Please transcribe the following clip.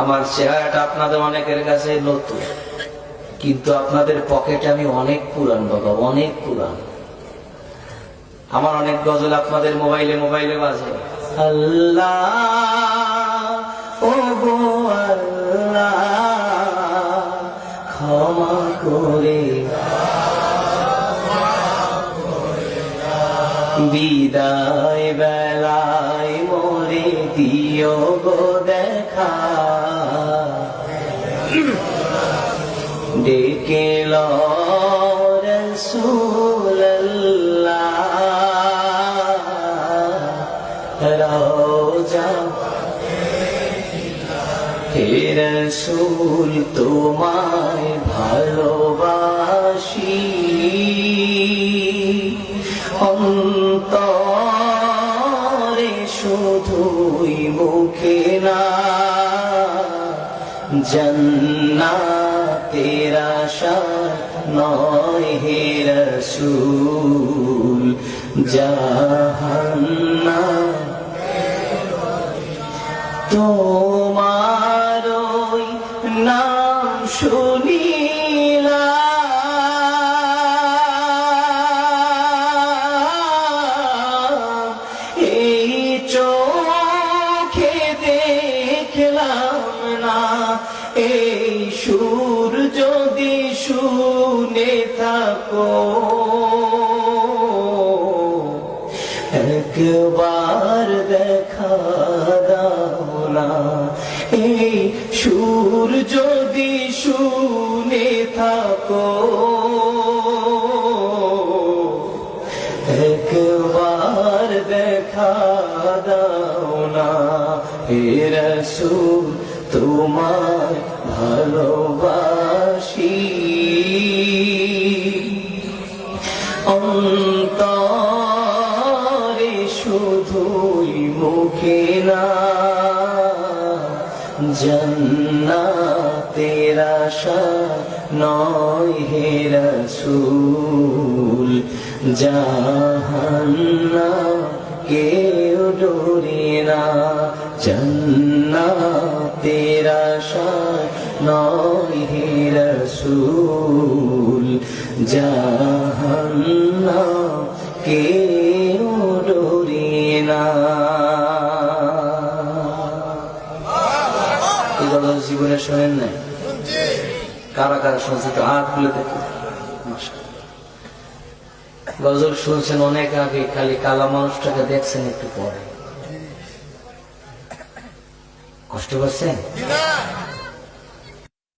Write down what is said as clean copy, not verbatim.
আমার চেহারাটা আপনাদের অনেকের কাছে নতুন, কিন্তু আপনাদের পকেটে আমি অনেক পুরান বাবা, অনেক পুরান। আমার অনেক গজল আপনাদের মোবাইলে মোবাইলে বাজে। আল্লাহ ও গো আল্লাহ ক্ষমা করে বিদায় বেলায় মোরে দিও গো দেখা, ডেকে লো রাসূলুল্লাহ রওজা হে রাসূল তোমায় ভালোবাসি, অন্তরে শুধুই মুখে না, জান্নাতের আশা নয় হে রাসূল, জাহান্নাম তোমার ওই নাম শুনিলা এই চোখে দেখলাম না, এই সুর যদি শুনে থাকো একবার দেখা দাও না, এই সুর যদি শুনে থাকো একবার দেখা দাও না, হে রাসূল তোমায় ভালোবাসি, অন্তরে শুধুই মুখে না, জান্নাতের আশা নয় হে রাসূল, জাহান্নাম কেউ ডোরে না, জান্নাতের আশা নয় হে রাসূল, জাহান্নাম কেউ ডোরে না। এই গজল জীবনে শোনেন নাই? কারা কারা শুনছে তো হাত খুলে দেখো। গজল শুনছেন অনেক আগে, খালি কালা মানুষটাকে দেখছেন একটু পরে। কষ্ট পাচ্ছেন?